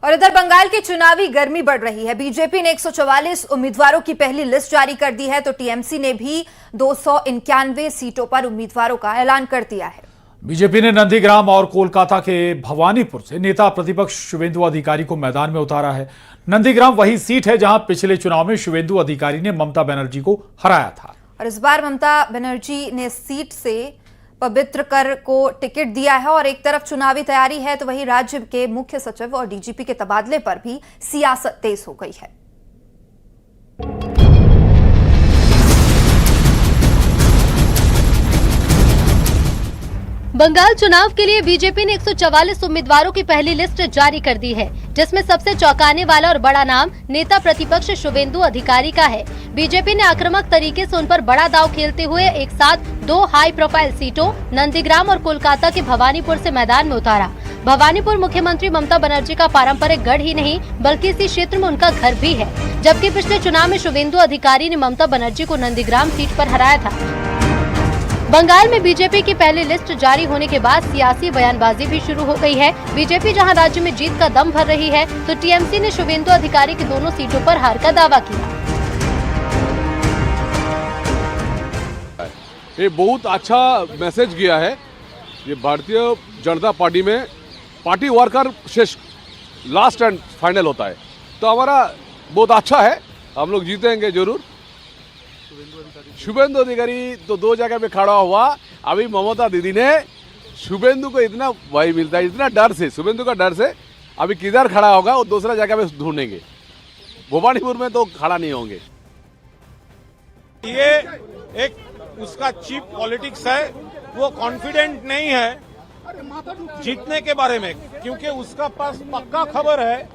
और इधर बंगाल की चुनावी गर्मी बढ़ रही है। बीजेपी ने 144 उम्मीदवारों की पहली लिस्ट जारी कर दी है, तो टीएमसी ने भी 291 सीटों पर उम्मीदवारों का ऐलान कर दिया है। बीजेपी ने नंदीग्राम और कोलकाता के भवानीपुर से नेता प्रतिपक्ष शुभेंदु अधिकारी को मैदान में उतारा है। नंदीग्राम वही सीट है जहां पिछले चुनाव में शुभेंदु अधिकारी ने ममता बनर्जी को हराया था। और इस बार ममता बनर्जी ने सीट से पवित्र कर को टिकट दिया है और एक तरफ चुनावी तैयारी है, तो वहीं राज्य के मुख्य सचिव और डीजीपी के तबादले पर भी सियासत तेज हो गई है। बंगाल चुनाव के लिए बीजेपी ने 144 उम्मीदवारों की पहली लिस्ट जारी कर दी है, जिसमें सबसे चौंकाने वाला और बड़ा नाम नेता प्रतिपक्ष शुभेंदु अधिकारी का है। बीजेपी ने आक्रामक तरीके से उन पर बड़ा दांव खेलते हुए एक साथ 2 हाई प्रोफाइल सीटों नंदीग्राम और कोलकाता के भवानीपुर से मैदान में उतारा। भवानीपुर मुख्यमंत्री ममता बनर्जी का पारंपरिक गढ़ ही नहीं बल्कि इसी क्षेत्र में उनका घर भी है, जबकि पिछले चुनाव में शुभेंदु अधिकारी ने ममता बनर्जी को नंदीग्राम सीट पर हराया था। बंगाल में बीजेपी की पहली लिस्ट जारी होने के बाद सियासी बयानबाजी भी शुरू हो गई है। बीजेपी जहां राज्य में जीत का दम भर रही है, तो टीएमसी ने शुभेंदु अधिकारी की दोनों सीटों पर हार का दावा किया। ये बहुत अच्छा मैसेज गया है। ये भारतीय जनता पार्टी में पार्टी वर्कर शेष लास्ट एंड फाइनल होता है, तो हमारा बहुत अच्छा है, हम लोग जीतेंगे जरूर। शुभेंदु अधिकारी तो 2 जगह पे खड़ा हुआ। अभी ममता दीदी ने शुभेंदु को इतना वही मिलता है, इतना डर से, शुभेंदु का डर से अभी किधर खड़ा होगा वो दूसरा जगह पे ढूंढेंगे। भवानीपुर में तो खड़ा नहीं होंगे। ये एक उसका चीप पॉलिटिक्स है, वो कॉन्फिडेंट नहीं है जीतने के बारे में, क्योंकि उसका पास पक्का खबर है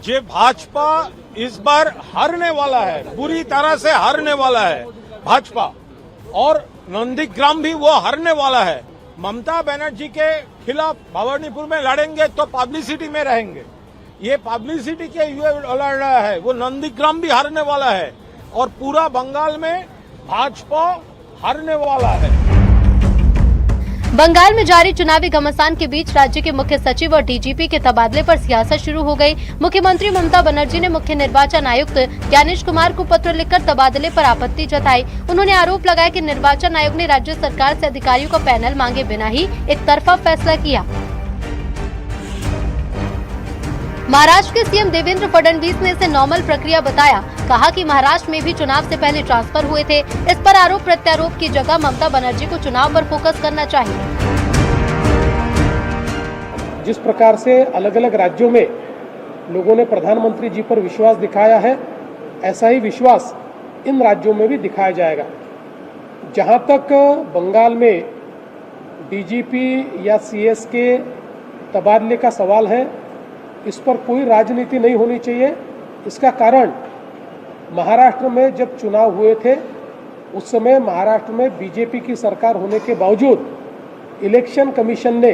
जे भाजपा इस बार हारने वाला है, बुरी तरह से हारने वाला है भाजपा, और नंदीग्राम भी वो हारने वाला है। ममता बनर्जी के खिलाफ भवानीपुर में लड़ेंगे तो पब्लिसिटी में रहेंगे, ये पब्लिसिटी के लिए लड़ रहा है। वो नंदीग्राम भी हारने वाला है और पूरा बंगाल में भाजपा हारने वाला है। बंगाल में जारी चुनावी घमासान के बीच राज्य के मुख्य सचिव और डीजीपी के तबादले पर सियासत शुरू हो गई। मुख्यमंत्री ममता बनर्जी ने मुख्य निर्वाचन आयुक्त ज्ञानेश कुमार को पत्र लिखकर तबादले पर आपत्ति जताई। उन्होंने आरोप लगाया कि निर्वाचन आयोग ने राज्य सरकार से अधिकारियों का पैनल मांगे बिना ही एक तरफा फैसला किया। महाराष्ट्र के सीएम देवेंद्र फडणवीस ने इसे नॉर्मल प्रक्रिया बताया। कहा कि महाराष्ट्र में भी चुनाव से पहले ट्रांसफर हुए थे। इस पर आरोप प्रत्यारोप की जगह ममता बनर्जी को चुनाव पर फोकस करना चाहिए। जिस प्रकार से अलग अलग राज्यों में लोगों ने प्रधानमंत्री जी पर विश्वास दिखाया है, ऐसा ही विश्वास इन राज्यों में भी दिखाया जाएगा। जहां तक बंगाल में डीजीपी या सीएस के तबादले का सवाल है, इस पर कोई राजनीति नहीं होनी चाहिए। इसका कारण महाराष्ट्र में जब चुनाव हुए थे, उस समय महाराष्ट्र में बीजेपी की सरकार होने के बावजूद इलेक्शन कमीशन ने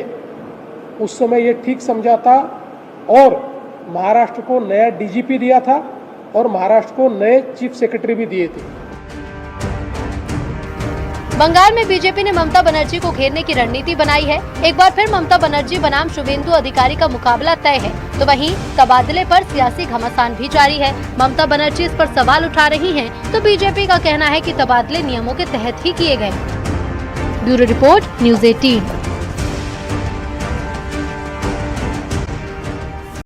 उस समय ये ठीक समझा था और महाराष्ट्र को नया डीजीपी दिया था और महाराष्ट्र को नए चीफ सेक्रेटरी भी दिए थे। बंगाल में बीजेपी ने ममता बनर्जी को घेरने की रणनीति बनाई है। एक बार फिर ममता बनर्जी बनाम शुभेंदु अधिकारी का मुकाबला तय है, तो वहीं तबादले पर सियासी घमासान भी जारी है। ममता बनर्जी इस पर सवाल उठा रही हैं, तो बीजेपी का कहना है कि तबादले नियमों के तहत ही किए गए। Bureau report, news 18।